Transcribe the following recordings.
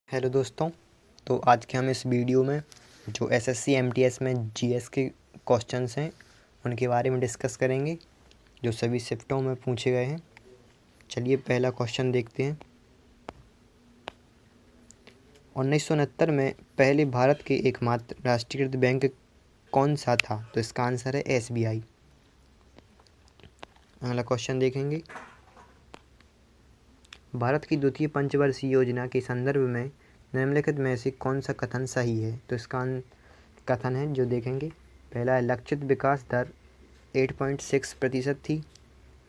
Hello दोस्तों। तो आज के हम इस वीडियो में जो एसएससी एमटीएस में जीएस के क्वेश्चंस हैं उनके बारे में डिस्कस करेंगे जो सभी शिफ्टों में पूछे गए हैं। चलिए पहला क्वेश्चन देखते हैं। 1969 में पहले भारत के एकमात्र राष्ट्रीयकृत बैंक कौन सा था? तो इसका आंसर है एसबीआई। अगला क्वेश्चन देखेंगे। भारत की द्वितीय पंचवर्षीय योजना के संदर्भ में निम्नलिखित में से कौन सा कथन सही है? तो इसका कथन है जो देखेंगे। पहला है लक्षित विकास दर 8.6% थी।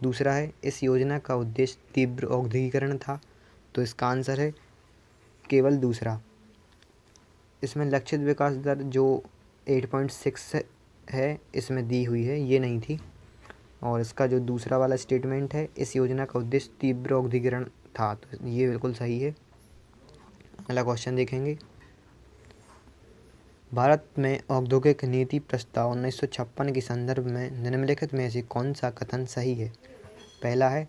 दूसरा है इस योजना का उद्देश्य तीव्र औद्योगिकरण था। तो इसका आंसर है केवल दूसरा। इसमें लक्षित विकास दर जो 8.6 है इसमें दी हुई है, ये नहीं थी। और इसका जो दूसरा वाला स्टेटमेंट है इस योजना का उद्देश्य तीव्र औद्योगिकरण था, तो ये बिल्कुल सही है। अगला क्वेश्चन देखेंगे। भारत में औद्योगिक नीति प्रस्ताव 1956 के संदर्भ में निम्नलिखित में से कौन सा कथन सही है? पहला है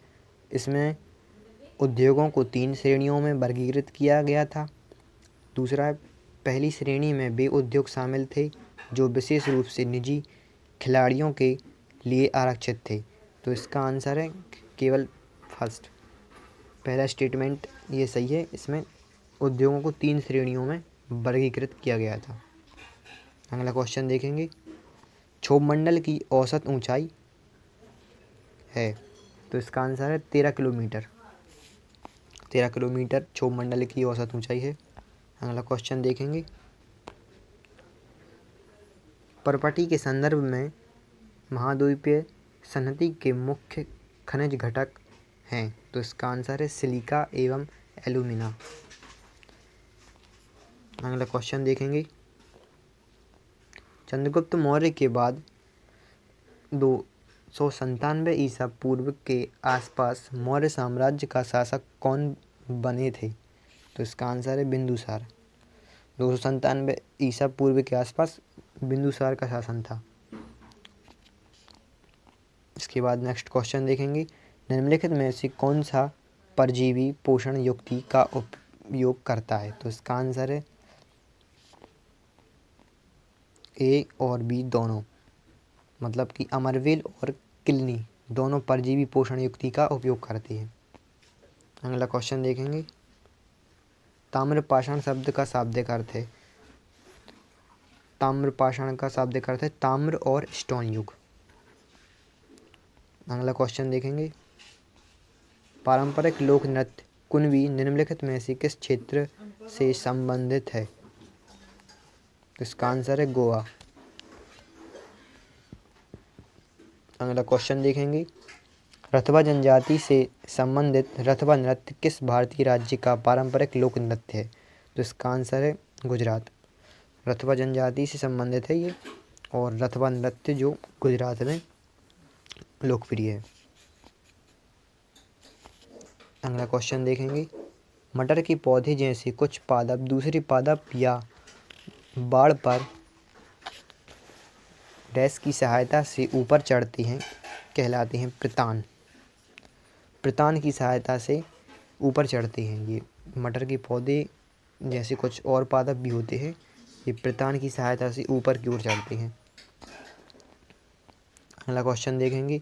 इसमें उद्योगों को 3 श्रेणियों में वर्गीकृत किया गया था। दूसरा है पहली श्रेणी में वे उद्योग शामिल थे जो विशेष रूप से निजी खिलाड़ियों के लिए आरक्षित थे। तो इसका आंसर है केवल फर्स्ट, पहला स्टेटमेंट ये सही है। इसमें उद्योगों को 3 श्रेणियों में वर्गीकृत किया गया था। अगला क्वेश्चन देखेंगे। क्षोभमंडल की औसत ऊंचाई है, तो इसका आंसर है 13 किलोमीटर। 13 किलोमीटर क्षोभमंडल की औसत ऊंचाई है। अगला क्वेश्चन देखेंगे। पर्पटी के संदर्भ में महाद्वीपीय संहति के मुख्य खनिज घटक हैं, तो इसका आंसर है सिलिका एवं एल्यूमिना। अगला क्वेश्चन देखेंगे। चंद्रगुप्त मौर्य के बाद 297 ईसा पूर्व के आसपास मौर्य साम्राज्य का शासक कौन बने थे? तो इसका आंसर है बिंदुसार। 297 ईसा पूर्व के आसपास बिंदुसार का शासन था। इसके बाद नेक्स्ट क्वेश्चन देखेंगे। निम्नलिखित में से कौन सा परजीवी पोषण युक्ति का उपयोग करता है? तो इसका आंसर है ए और बी दोनों, मतलब कि अमरवेल और किलनी दोनों परजीवी पोषण युक्ति का उपयोग करती है। अगला क्वेश्चन देखेंगे। ताम्रपाषाण शब्द का शाब्दिक अर्थ है। ताम्रपाषाण का शाब्दिक अर्थ है ताम्र और स्टोन युग। अगला क्वेश्चन देखेंगे। पारंपरिक लोक नृत्य कुणबी निम्नलिखित में से किस क्षेत्र से संबंधित है? तो इसका आंसर है गोवा। अगला क्वेश्चन देखेंगे। रथवा जनजाति से संबंधित रथवा नृत्य किस भारतीय राज्य का पारंपरिक लोक नृत्य है? तो इसका आंसर है गुजरात। रथवा जनजाति से संबंधित है ये, और रथवा नृत्य जो गुजरात में लोकप्रिय है। अगला क्वेश्चन देखेंगे। मटर के पौधे जैसे कुछ पादप दूसरे पादप या बाड़ पर डैश की सहायता से ऊपर चढ़ते हैं, कहलाते हैं प्रतान। प्रतान की सहायता से ऊपर चढ़ते हैं ये मटर के पौधे, जैसे कुछ और पादप भी होते हैं, ये प्रतान की सहायता से ऊपर की ओर चढ़ते हैं। अगला क्वेश्चन देखेंगे।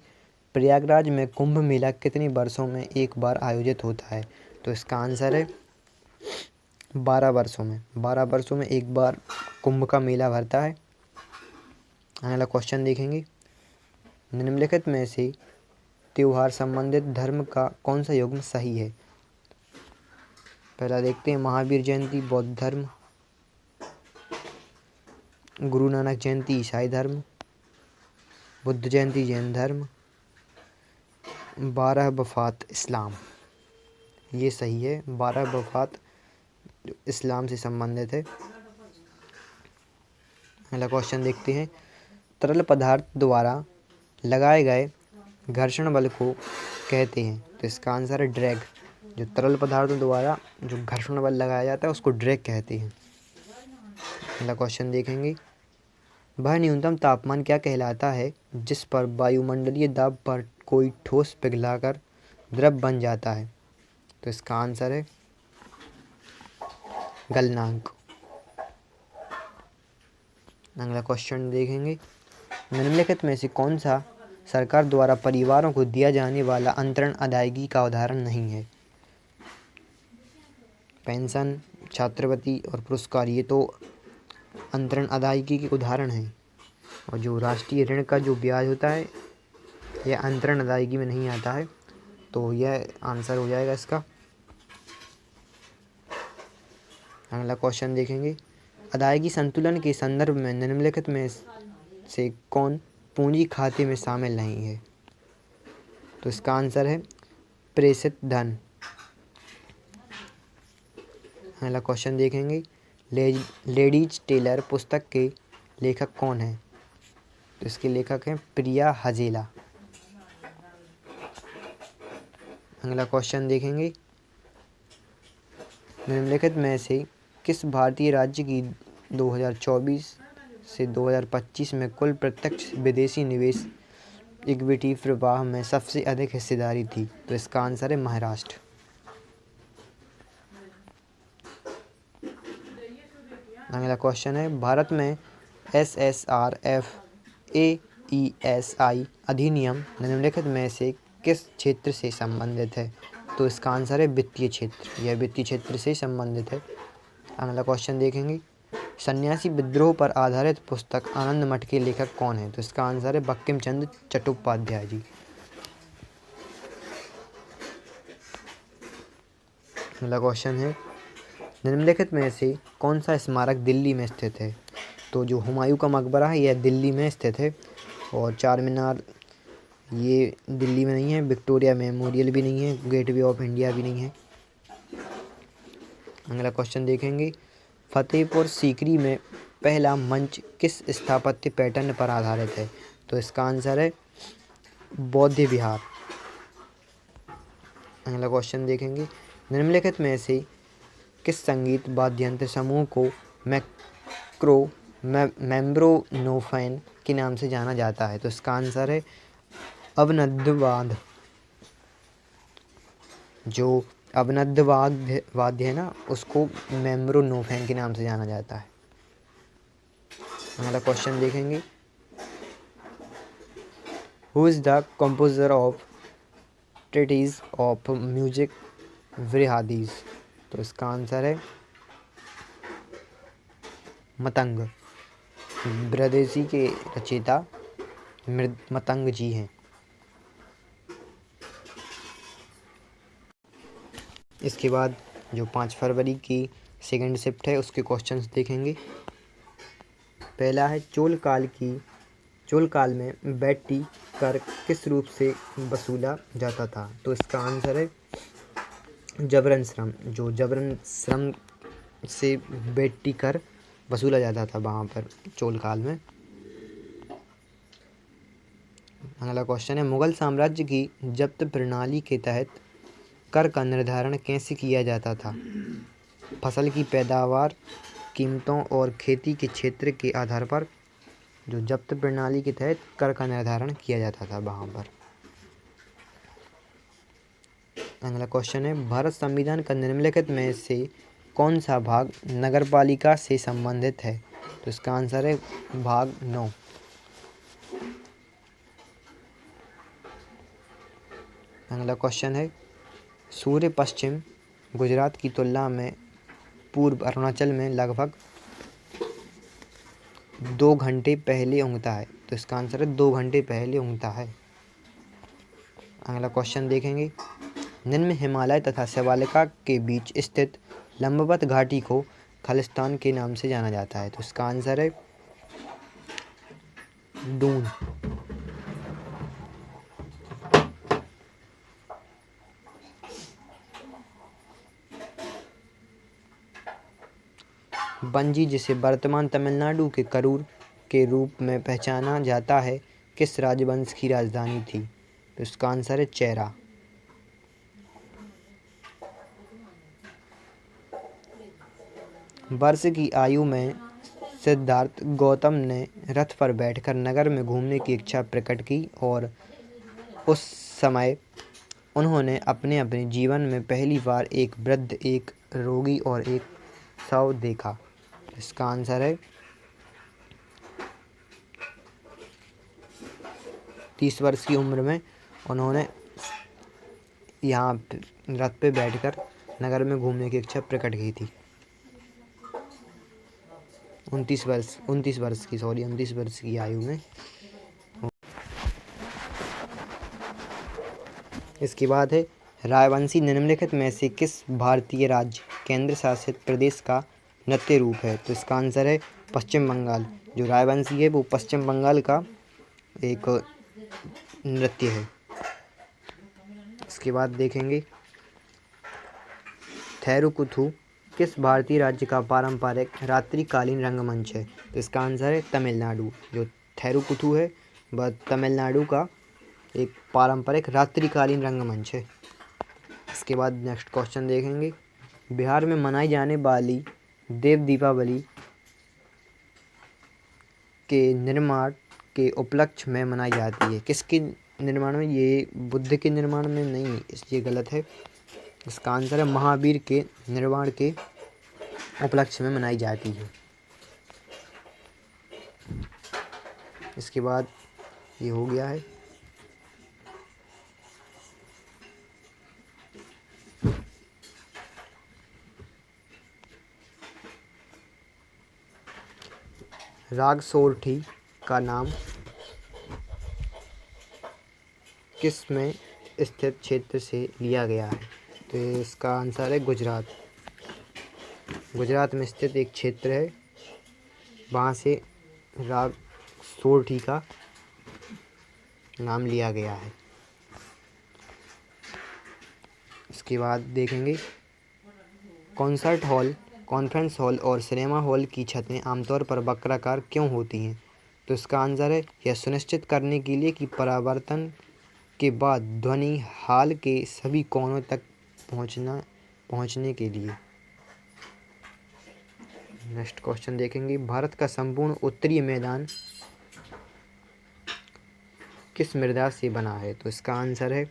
प्रयागराज में कुंभ मेला कितने वर्षों में एक बार आयोजित होता है? तो इसका आंसर है 12 वर्षों में। 12 वर्षों में एक बार कुंभ का मेला भरता है। अगला क्वेश्चन देखेंगे। निम्नलिखित में से त्योहार संबंधित धर्म का कौन सा युग्म सही है? पहला देखते हैं। महावीर जयंती बौद्ध धर्म, गुरु नानक जयंती ईसाई धर्म, बुद्ध जयंती जैन धर्म, 12 वफ़ात इस्लाम। ये सही है, 12 वफ़ात इस्लाम से संबंधित है। अगला क्वेश्चन देखते हैं। तरल पदार्थ द्वारा लगाए गए घर्षण बल को कहते हैं, तो इसका आंसर है ड्रैग। जो तरल पदार्थों द्वारा जो घर्षण बल लगाया जाता है उसको ड्रैग कहते हैं। अगला क्वेश्चन देखेंगे। वह न्यूनतम तापमान क्या कहलाता है जिस पर वायुमंडलीय दाब पर कोई ठोस पिघलाकर द्रव बन जाता है? तो इसका आंसर है गलनांक। अगला क्वेश्चन देखेंगे, निम्नलिखित में से कौन सा सरकार द्वारा परिवारों को दिया जाने वाला अंतरण अदायगी का उदाहरण नहीं है? पेंशन, छात्रवृत्ति और पुरस्कार ये तो अंतरण अदायगी के उदाहरण हैं। और जो राष्ट्रीय ऋण का जो ब्याज होता है यह अंतरण अदायगी में नहीं आता है, तो यह आंसर हो जाएगा इसका। अगला क्वेश्चन देखेंगे, अदायगी संतुलन के संदर्भ में निम्नलिखित में से कौन पूंजी खाते में शामिल नहीं है? तो इसका आंसर है प्रेषित धन। अगला क्वेश्चन देखेंगे, लेडीज टेलर पुस्तक के लेखक कौन है? तो इसके लेखक हैं प्रिया हजेला। अगला क्वेश्चन देखेंगे, निम्नलिखित में से किस भारतीय राज्य की 2024 से 2025 में कुल प्रत्यक्ष विदेशी निवेश इक्विटी प्रवाह में सबसे अधिक हिस्सेदारी थी? तो इसका आंसर है महाराष्ट्र। अगला क्वेश्चन है, भारत में SSRF AESI अधिनियम निम्नलिखित में से किस क्षेत्र से संबंधित है? तो इसका आंसर है वित्तीय क्षेत्र। यह वित्तीय क्षेत्र से संबंधित है। अगला क्वेश्चन देखेंगे, सन्यासी विद्रोह पर आधारित पुस्तक आनंद मठ के लेखक कौन है? तो इसका आंसर है बंकिम चंद्र चट्टोपाध्याय जी। अगला क्वेश्चन है, निम्नलिखित में से कौन सा स्मारक दिल्ली में स्थित है? तो जो हुमायूं का मकबरा है यह दिल्ली में स्थित है। और चार मीनार ये दिल्ली में नहीं है, विक्टोरिया मेमोरियल भी नहीं है, गेटवे ऑफ इंडिया भी नहीं है। अगला क्वेश्चन देखेंगे, फतेहपुर सीकरी में पहला मंच किस स्थापत्य पैटर्न पर आधारित है? तो इसका आंसर है बौद्ध विहार। अगला क्वेश्चन देखेंगे, निम्नलिखित में से किस संगीत वाद्ययंत्र समूह को मेम्ब्रोनोफोन के नाम से जाना जाता है? तो इसका आंसर है अवनद्ध जो अवनद्ध वाद्य है ना, उसको मेम्ब्रोनोफोन के नाम से जाना जाता है। अगला क्वेश्चन देखेंगे, who is the composer of treatise of music Brihaddeshi? तो इसका आंसर है मतंग। बृहदेशी के रचयिता मतंग जी हैं। इसके बाद जो 5 फरवरी की सेकंड शिफ्ट है उसके क्वेश्चंस देखेंगे। पहला है, चोल काल में बैट्टी कर किस रूप से वसूला जाता था? तो इसका आंसर है जबरन श्रम। जो जबरन श्रम से बैट्टी कर वसूला जाता था वहाँ पर चोल काल में। अगला क्वेश्चन है, मुगल साम्राज्य की जब्त प्रणाली के तहत कर का निर्धारण कैसे किया जाता था? फसल की पैदावार, कीमतों और खेती के क्षेत्र के आधार पर जो जब्त प्रणाली के तहत कर का निर्धारण किया जाता था वहाँ पर। अगला क्वेश्चन है, भारत संविधान का निम्नलिखित में से कौन सा भाग नगरपालिका से संबंधित है? तो इसका आंसर है भाग 9। अगला क्वेश्चन है, सूर्य पश्चिम गुजरात की तुलना में पूर्व अरुणाचल में लगभग 2 घंटे पहले उगता है। तो इसका आंसर है 2 घंटे पहले उगता है। अगला क्वेश्चन देखेंगे, निम्न हिमालय तथा शिवालिका के बीच स्थित लंबवत घाटी को खालिस्तान के नाम से जाना जाता है। तो इसका आंसर है दून। बंजी, जिसे वर्तमान तमिलनाडु के करूर के रूप में पहचाना जाता है, किस राजवंश की राजधानी थी? तो इसका आंसर है चेरा। वर्ष की आयु में सिद्धार्थ गौतम ने रथ पर बैठकर नगर में घूमने की इच्छा प्रकट की और उस समय उन्होंने अपने जीवन में पहली बार एक वृद्ध, एक रोगी और एक शव देखा? इसका आंसर है 30 वर्ष की उम्र में उन्होंने यहाँ रथ पे बैठकर नगर में घूमने की इच्छा प्रकट की थी। 29 वर्ष की आयु में। इसके बाद है रायवंशी निम्नलिखित में से किस भारतीय राज्य केंद्र शासित प्रदेश का नृत्य रूप है? तो इसका आंसर है पश्चिम बंगाल। जो रायवंशी है वो पश्चिम बंगाल का एक नृत्य है। इसके बाद देखेंगे थेरुकुथु किस भारतीय राज्य का पारंपरिक रात्रिकालीन रंगमंच है? तो इसका आंसर है तमिलनाडु। जो थेरुकुथु है वह तमिलनाडु का एक पारंपरिक रात्रिकालीन रंगमंच है। इसके बाद नेक्स्ट क्वेश्चन देखेंगे बिहार में मनाई जाने वाली देव दीपावली के निर्माण के उपलक्ष्य में मनाई जाती है? किसके निर्माण में? ये बुद्ध के निर्माण में नहीं, इसलिए गलत है। इसका आंसर है महावीर के निर्माण के उपलक्ष्य में मनाई जाती है। इसके बाद ये हो गया है। राग सोरठी का नाम किस में स्थित क्षेत्र से लिया गया है? तो इसका आंसर है गुजरात। गुजरात में स्थित एक क्षेत्र है, वहाँ से राग सोरठी का नाम लिया गया है। इसके बाद देखेंगे कॉन्सर्ट हॉल, कॉन्फ्रेंस हॉल और सिनेमा हॉल की छतें आमतौर पर वक्राकार क्यों होती हैं? तो इसका आंसर है यह सुनिश्चित करने के लिए कि परावर्तन के बाद ध्वनि हॉल के सभी कोनों तक पहुंचने के लिए। नेक्स्ट क्वेश्चन देखेंगे भारत का संपूर्ण उत्तरी मैदान किस मृदा से बना है? तो इसका आंसर है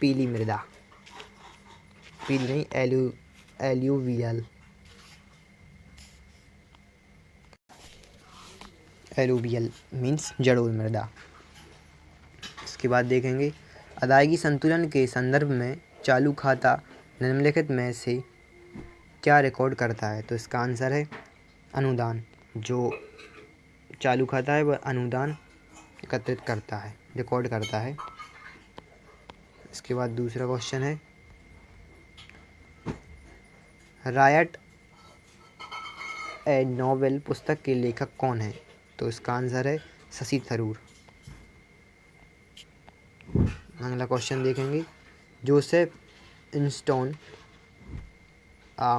पीली मृदा। पीली नहीं, एलुवियल मीन्स जलोढ़ मृदा। इसके बाद देखेंगे अदायगी संतुलन के संदर्भ में चालू खाता निम्नलिखित में से क्या रिकॉर्ड करता है? तो इसका आंसर है अनुदान। जो चालू खाता है वह अनुदान एकत्रित करता है, रिकॉर्ड करता है। इसके बाद दूसरा क्वेश्चन है रायट ए नोवेल पुस्तक के लेखक कौन है? तो इसका आंसर है शशि थरूर। अगला क्वेश्चन देखेंगे जोसेफ इंस्टॉन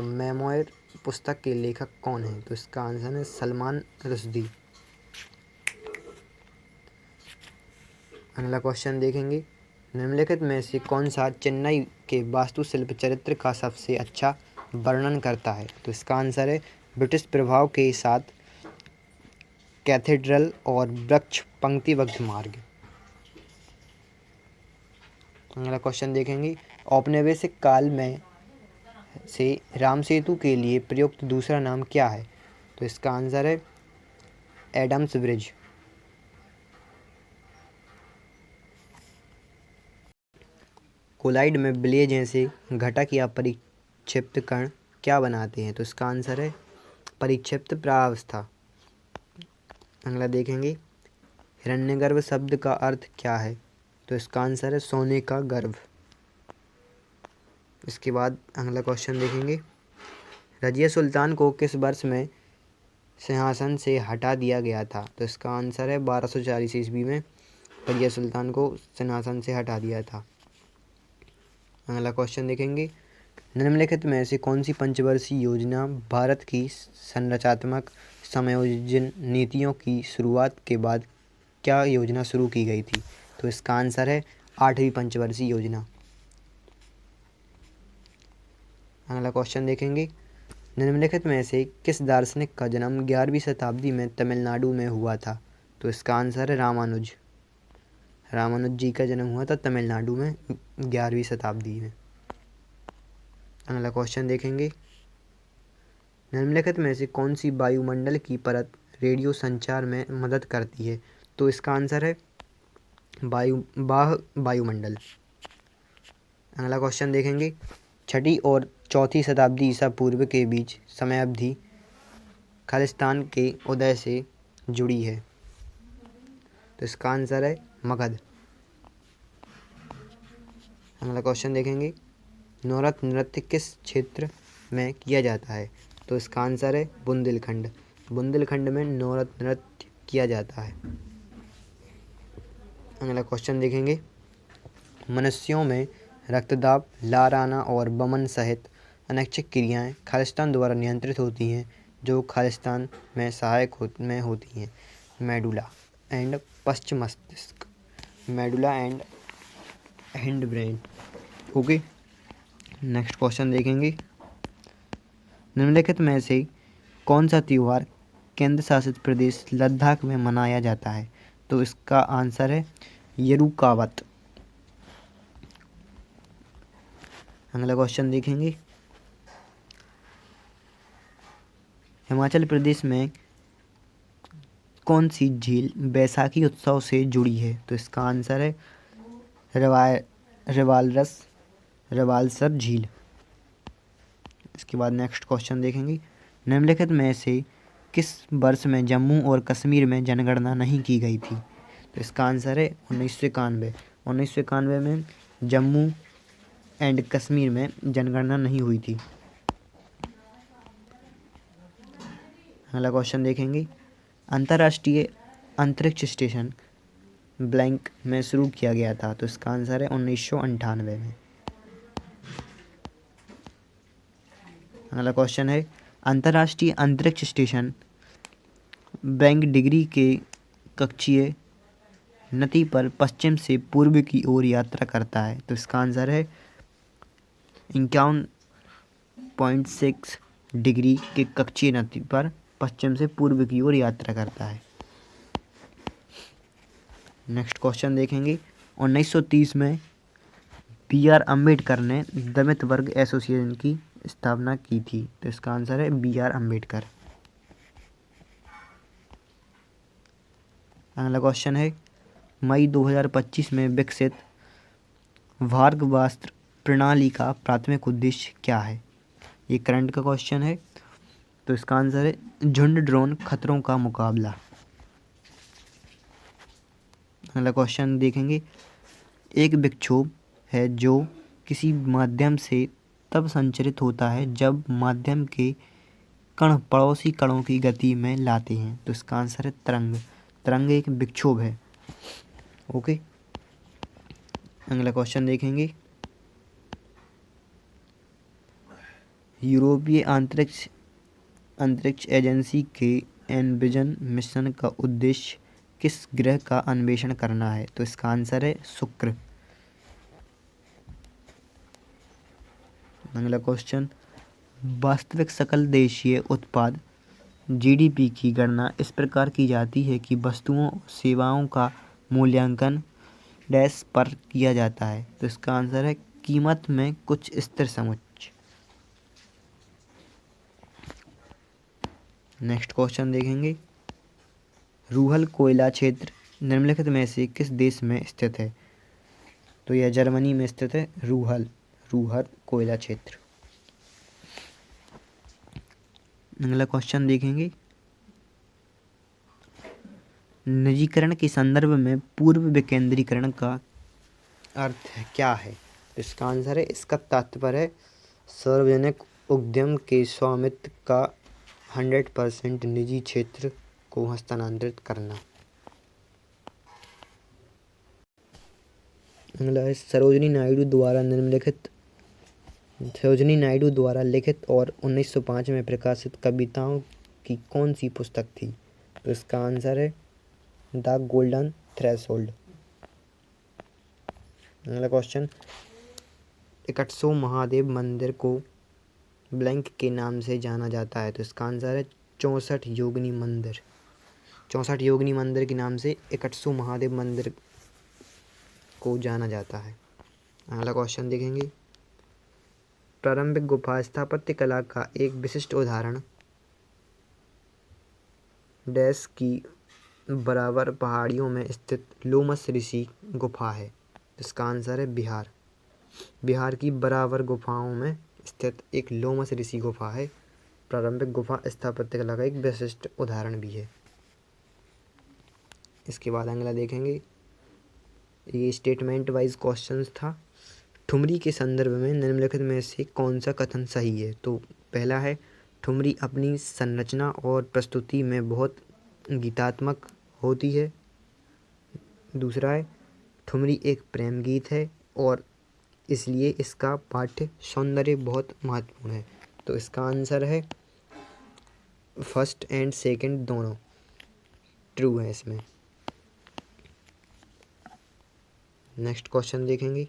मेमोयर पुस्तक के लेखक कौन है? तो इसका आंसर है सलमान रुश्दी। अगला क्वेश्चन देखेंगे निम्नलिखित में से कौन सा चेन्नई के वास्तुशिल्प चरित्र का सबसे अच्छा वर्णन करता है? तो इसका आंसर है ब्रिटिश प्रभाव के साथ कैथेड्रल और वृक्ष पंक्तिबद्ध मार्ग। अगला क्वेश्चन देखेंगे औपनिवेशिक काल में से राम सेतु के लिए प्रयुक्त दूसरा नाम क्या है? तो इसका आंसर है एडम्स ब्रिज। कोलाइड में विलय जैसे घटक या परिक्षिप्त कण क्या बनाते हैं? तो इसका आंसर है परिक्षिप्त प्रावस्था। अगला देखेंगे हिरण्यगर्भ शब्द का अर्थ क्या है? तो इसका आंसर है सोने का गर्भ। इसके बाद अगला क्वेश्चन देखेंगे रजिया सुल्तान को किस वर्ष में सिंहासन से हटा दिया गया था? तो इसका आंसर है 1240 ईस्वी में रजिया सुल्तान को सिंहासन से हटा दिया था। अगला क्वेश्चन देखेंगे निम्नलिखित में से कौन सी पंचवर्षीय योजना भारत की संरचनात्मक समायोजन नीतियों की शुरुआत के बाद क्या योजना शुरू की गई थी? तो इसका आंसर है 8वीं पंचवर्षीय योजना। अगला क्वेश्चन देखेंगे निम्नलिखित में से किस दार्शनिक का जन्म 11वीं शताब्दी में तमिलनाडु में हुआ था? तो इसका आंसर है रामानुज। रामानुज जी का जन्म हुआ था तमिलनाडु में 11वीं शताब्दी में। अगला क्वेश्चन देखेंगे, निम्नलिखित में से कौन सी वायुमंडल की परत रेडियो संचार में मदद करती है? तो इसका आंसर है वायुमंडल। अगला क्वेश्चन देखेंगे, छठी और चौथी शताब्दी ईसा पूर्व के बीच समय अवधि खालिस्तान के उदय से जुड़ी है? तो इसका आंसर है मगध। अगला क्वेश्चन देखेंगे, नौरत नृत्य किस क्षेत्र में किया जाता है? तो इसका आंसर है बुंदेलखंड। बुंदेलखंड में नौरत नृत्य किया जाता है। अगला क्वेश्चन देखेंगे, मनुष्यों में रक्तदाब, लार आना और वमन सहित अनैच्छिक क्रियाएं खालिस्तान द्वारा नियंत्रित होती हैं जो खालिस्तान में सहायक होती हैं। मेडुला एंड पश्च मस्तिष्क, medulla and hind brain. Okay, next question देखेंगे, निम्नलिखित में से कौन सा त्यौहार केंद्र शासित प्रदेश लद्दाख में मनाया जाता है? तो इसका आंसर है येरुकावत। अगला क्वेश्चन देखेंगे, हिमाचल प्रदेश में कौन सी झील बैसाखी उत्सव से जुड़ी है? तो इसका आंसर है रिवाल्सर झील। इसके बाद नेक्स्ट क्वेश्चन देखेंगे, निम्नलिखित में से किस वर्ष में जम्मू और कश्मीर में जनगणना नहीं की गई थी? तो इसका आंसर है 1991। 1991 में जम्मू एंड कश्मीर में जनगणना नहीं हुई थी। अगला क्वेश्चन देखेंगे, अंतर्राष्ट्रीय अंतरिक्ष स्टेशन ब्लैंक में शुरू किया गया था? तो इसका आंसर है 1998 में। अगला क्वेश्चन है, अंतर्राष्ट्रीय अंतरिक्ष स्टेशन ब्लैंक डिग्री के कक्षीय नति पर पश्चिम से पूर्व की ओर यात्रा करता है? तो इसका आंसर है 51.6 डिग्री के कक्षीय नति पर पश्चिम से पूर्व की ओर यात्रा करता है। नेक्स्ट क्वेश्चन देखेंगे, 1930 में बी.आर. अम्बेडकर ने दलित वर्ग एसोसिएशन की स्थापना की थी? तो इसका आंसर है बी.आर. अम्बेडकर। अगला क्वेश्चन है, मई 2025 में विकसित वार्ग वास्त्र प्रणाली का प्राथमिक उद्देश्य क्या है? ये करंट का क्वेश्चन है। तो इसका आंसर है झुंड ड्रोन खतरों का मुकाबला। अगला क्वेश्चन देखेंगे, एक विक्षोभ है जो किसी माध्यम से तब संचरित होता है जब माध्यम के कण पड़ोसी कणों की गति में लाते हैं? तो इसका आंसर है तरंग। तरंग एक विक्षोभ है। ओके, अगला क्वेश्चन देखेंगे, यूरोपीय अंतरिक्ष एजेंसी के एनविजन मिशन का उद्देश्य किस ग्रह का अन्वेषण करना है? तो इसका आंसर है शुक्र। अगला क्वेश्चन, वास्तविक सकल देशीय उत्पाद जीडीपी की गणना इस प्रकार की जाती है कि वस्तुओं और सेवाओं का मूल्यांकन डैश पर किया जाता है? तो इसका आंसर है कीमत में कुछ स्थिर समुच्चय। नेक्स्ट क्वेश्चन देखेंगे, रूहल कोयला क्षेत्र निम्नलिखित में से किस देश में स्थित है? तो यह जर्मनी में स्थित है। रूहल कोयला क्षेत्र। अगला क्वेश्चन देखेंगे, निजीकरण के संदर्भ में पूर्व विकेंद्रीकरण का अर्थ क्या है? इसका आंसर है, इसका तात्पर्य है सार्वजनिक उद्यम के स्वामित्व का 100% निजी क्षेत्र को हस्तांतरित करना। अगला है, सरोजिनी नायडू द्वारा लिखित और 1905 में प्रकाशित कविताओं की कौन सी पुस्तक थी? तो इसका आंसर है द गोल्डन थ्रेशोल्ड। अगला क्वेश्चन, इकट्सो महादेव मंदिर को ब्लैंक के नाम से जाना जाता है? तो इसका आंसर है 64 योगिनी मंदिर। 64 योगिनी मंदिर के नाम से इकट्सो महादेव मंदिर को जाना जाता है। अगला क्वेश्चन देखेंगे। प्रारंभिक गुफा स्थापत्य कला का एक विशिष्ट उदाहरण डैश की बराबर पहाड़ियों में स्थित लोमस ऋषि गुफा है। इसका आंसर है बिहार। बिहार की बराबर गुफाओं में स्थित एक लोमस ऋषि गुफा है। प्रारंभिक गुफा स्थापत्य कला का एक विशिष्ट उदाहरण भी है। इसके बाद अगला देखेंगे। ये स्टेटमेंट वाइज क्वेश्चंस था। ठुमरी के संदर्भ में निम्नलिखित में से कौन सा कथन सही है? तो पहला है, ठुमरी अपनी संरचना और प्रस्तुति में बहुत गीतात्मक होती है। दूसरा है, ठुमरी एक प्रेम गीत है और इसलिए इसका पाठ्य सौंदर्य बहुत महत्वपूर्ण है। तो इसका आंसर है फर्स्ट एंड सेकंड दोनों ट्रू है इसमें। नेक्स्ट क्वेश्चन देखेंगे।